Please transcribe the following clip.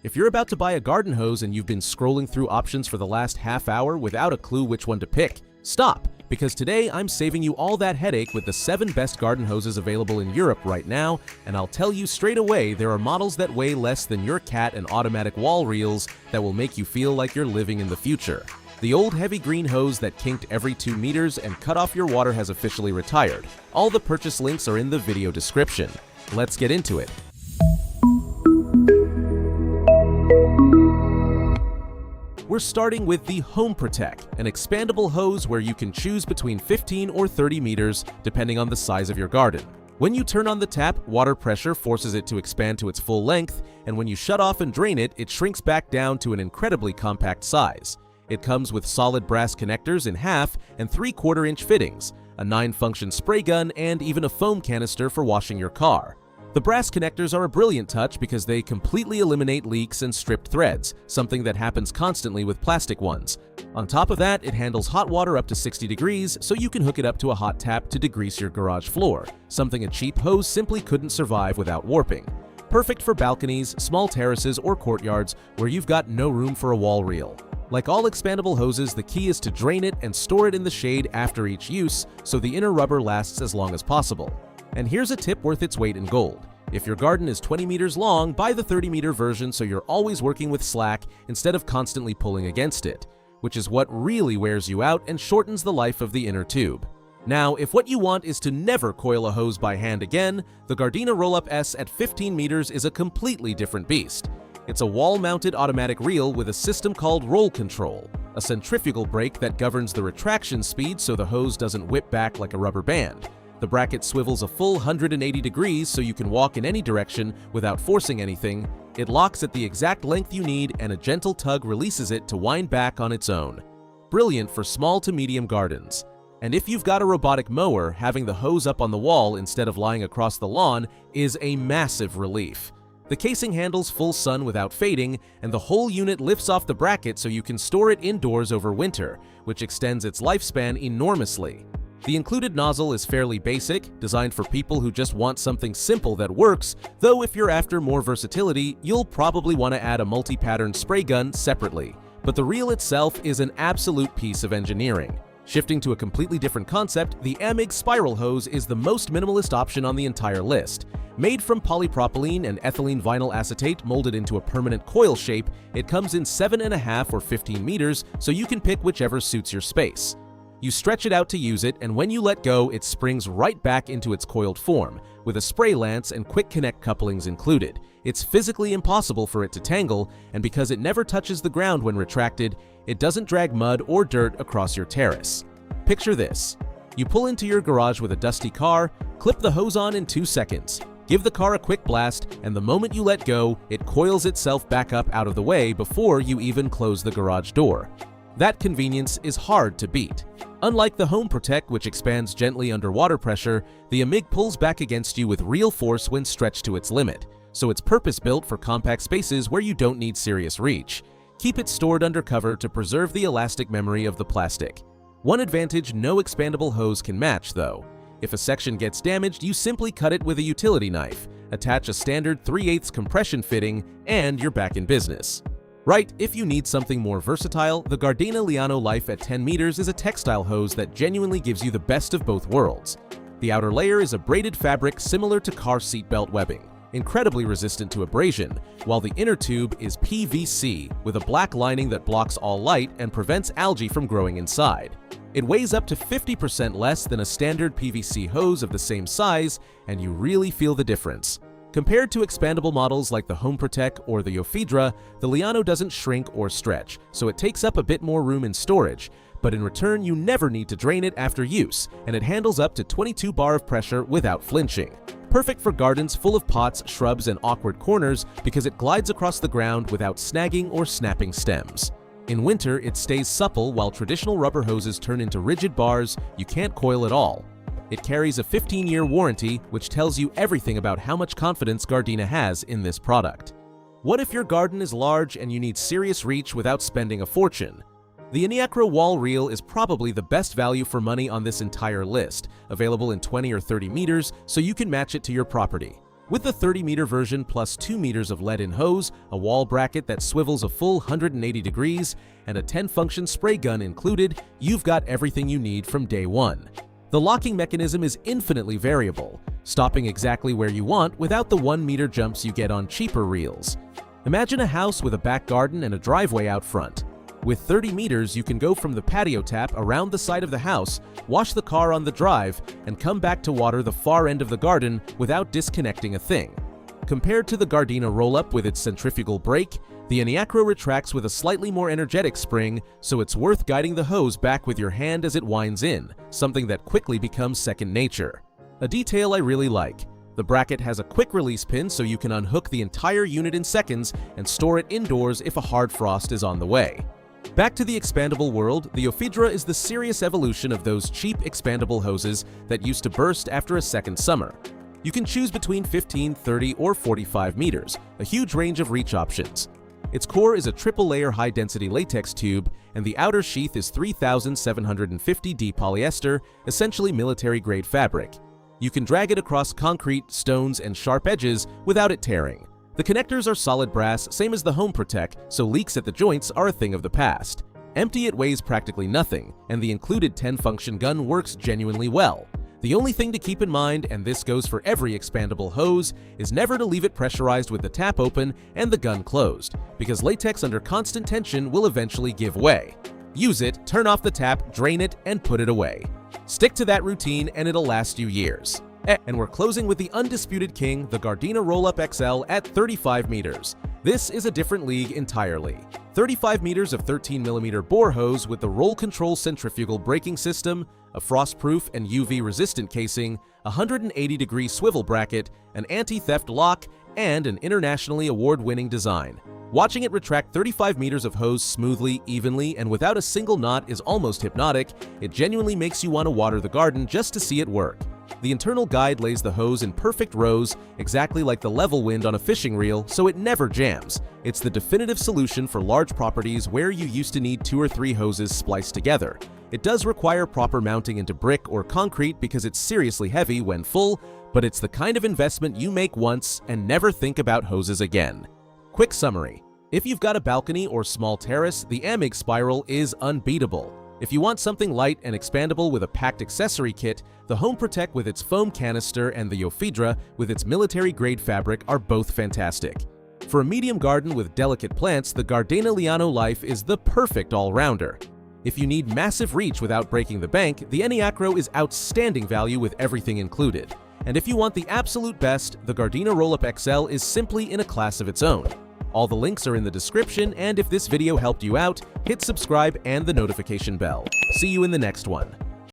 If you're about to buy a garden hose and you've been scrolling through options for the last half hour without a clue which one to pick, stop! Because today I'm saving you all that headache with the 7 best garden hoses available in Europe right now, and I'll tell you straight away there are models that weigh less than your cat and automatic wall reels that will make you feel like you're living in the future. The old heavy green hose that kinked every 2 meters and cut off your water has officially retired. All the purchase links are in the video description. Let's get into it. We're starting with the Home Protect, an expandable hose where you can choose between 15 or 30 meters depending on the size of your garden. When you turn on the tap, water pressure forces it to expand to its full length, and when you shut off and drain it, it shrinks back down to an incredibly compact size. It comes with solid brass connectors in 1/2 and 3/4 inch fittings, a 9-function spray gun, and even a foam canister for washing your car. The brass connectors are a brilliant touch because they completely eliminate leaks and stripped threads, something that happens constantly with plastic ones. On top of that, it handles hot water up to 60 degrees, so you can hook it up to a hot tap to degrease your garage floor, something a cheap hose simply couldn't survive without warping. Perfect for balconies, small terraces, or courtyards where you've got no room for a wall reel. Like all expandable hoses, the key is to drain it and store it in the shade after each use so the inner rubber lasts as long as possible. And here's a tip worth its weight in gold. If your garden is 20 meters long, buy the 30-meter version so you're always working with slack instead of constantly pulling against it, which is what really wears you out and shortens the life of the inner tube. Now, if what you want is to never coil a hose by hand again, the Gardena Rollup S at 15 meters is a completely different beast. It's a wall-mounted automatic reel with a system called roll control, a centrifugal brake that governs the retraction speed so the hose doesn't whip back like a rubber band. The bracket swivels a full 180 degrees so you can walk in any direction without forcing anything. It locks at the exact length you need, and a gentle tug releases it to wind back on its own. Brilliant for small to medium gardens. And if you've got a robotic mower, having the hose up on the wall instead of lying across the lawn is a massive relief. The casing handles full sun without fading, and the whole unit lifts off the bracket so you can store it indoors over winter, which extends its lifespan enormously. The included nozzle is fairly basic, designed for people who just want something simple that works, though if you're after more versatility, you'll probably want to add a multi-pattern spray gun separately. But the reel itself is an absolute piece of engineering. Shifting to a completely different concept, the Amig spiral hose is the most minimalist option on the entire list. Made from polypropylene and ethylene vinyl acetate molded into a permanent coil shape, it comes in 7.5 or 15 meters, so you can pick whichever suits your space. You stretch it out to use it, and when you let go, it springs right back into its coiled form, with a spray lance and quick connect couplings included. It's physically impossible for it to tangle, and because it never touches the ground when retracted, it doesn't drag mud or dirt across your terrace. Picture this. You pull into your garage with a dusty car, clip the hose on in 2 seconds, give the car a quick blast, and the moment you let go, it coils itself back up out of the way before you even close the garage door. That convenience is hard to beat. Unlike the Home Protect, which expands gently under water pressure, the Amig pulls back against you with real force when stretched to its limit, so it's purpose-built for compact spaces where you don't need serious reach. Keep it stored under cover to preserve the elastic memory of the plastic. One advantage no expandable hose can match, though. If a section gets damaged, you simply cut it with a utility knife, attach a standard 3/8 compression fitting, and you're back in business. Right, if you need something more versatile, the Gardena Liano Life at 10 meters is a textile hose that genuinely gives you the best of both worlds. The outer layer is a braided fabric similar to car seatbelt webbing, incredibly resistant to abrasion, while the inner tube is PVC with a black lining that blocks all light and prevents algae from growing inside. It weighs up to 50% less than a standard PVC hose of the same size, and you really feel the difference. Compared to expandable models like the Home Protect or the Yofidra, the Liano doesn't shrink or stretch, so it takes up a bit more room in storage, but in return you never need to drain it after use, and it handles up to 22 bar of pressure without flinching. Perfect for gardens full of pots, shrubs, and awkward corners because it glides across the ground without snagging or snapping stems. In winter, it stays supple while traditional rubber hoses turn into rigid bars you can't coil at all. It carries a 15-year warranty, which tells you everything about how much confidence Gardena has in this product. What if your garden is large and you need serious reach without spending a fortune? The Eneacro wall reel is probably the best value for money on this entire list, available in 20 or 30 meters, so you can match it to your property. With the 30-meter version plus 2 meters of lead-in hose, a wall bracket that swivels a full 180 degrees, and a 10-function spray gun included, you've got everything you need from day one. The locking mechanism is infinitely variable, stopping exactly where you want without the 1-meter jumps you get on cheaper reels. Imagine a house with a back garden and a driveway out front. With 30 meters, you can go from the patio tap around the side of the house, wash the car on the drive, and come back to water the far end of the garden without disconnecting a thing. Compared to the Gardena Rollup with its centrifugal brake, the Eneacro retracts with a slightly more energetic spring, so it's worth guiding the hose back with your hand as it winds in, something that quickly becomes second nature. A detail I really like: the bracket has a quick release pin so you can unhook the entire unit in seconds and store it indoors if a hard frost is on the way. Back to the expandable world, the Yofidra is the serious evolution of those cheap expandable hoses that used to burst after a second summer. You can choose between 15, 30, or 45 meters, a huge range of reach options. Its core is a triple-layer high-density latex tube, and the outer sheath is 3,750D polyester, essentially military-grade fabric. You can drag it across concrete, stones, and sharp edges without it tearing. The connectors are solid brass, same as the Home Protect, so leaks at the joints are a thing of the past. Empty, it weighs practically nothing, and the included 10-function gun works genuinely well. The only thing to keep in mind, and this goes for every expandable hose, is never to leave it pressurized with the tap open and the gun closed, because latex under constant tension will eventually give way. Use it, turn off the tap, drain it, and put it away. Stick to that routine and it'll last you years. And we're closing with the undisputed king, the Gardena Rollup XL at 35 meters. This is a different league entirely. 35 meters of 13mm bore hose with the roll control centrifugal braking system, a frost-proof and UV-resistant casing, a 180-degree swivel bracket, an anti-theft lock, and an internationally award-winning design. Watching it retract 35 meters of hose smoothly, evenly, and without a single knot is almost hypnotic. It genuinely makes you want to water the garden just to see it work. The internal guide lays the hose in perfect rows, exactly like the level wind on a fishing reel, so it never jams. It's the definitive solution for large properties where you used to need 2 or 3 hoses spliced together. It does require proper mounting into brick or concrete because it's seriously heavy when full, but it's the kind of investment you make once and never think about hoses again. Quick summary: if you've got a balcony or small terrace, the Amig spiral is unbeatable. If you want something light and expandable with a packed accessory kit, the Home Protect with its foam canister and the Yofidra with its military-grade fabric are both fantastic. For a medium garden with delicate plants, the Gardena Liano Life is the perfect all-rounder. If you need massive reach without breaking the bank, the Eneacro is outstanding value with everything included. And if you want the absolute best, the Gardena Rollup XL is simply in a class of its own. All the links are in the description, and if this video helped you out, hit subscribe and the notification bell. See you in the next one.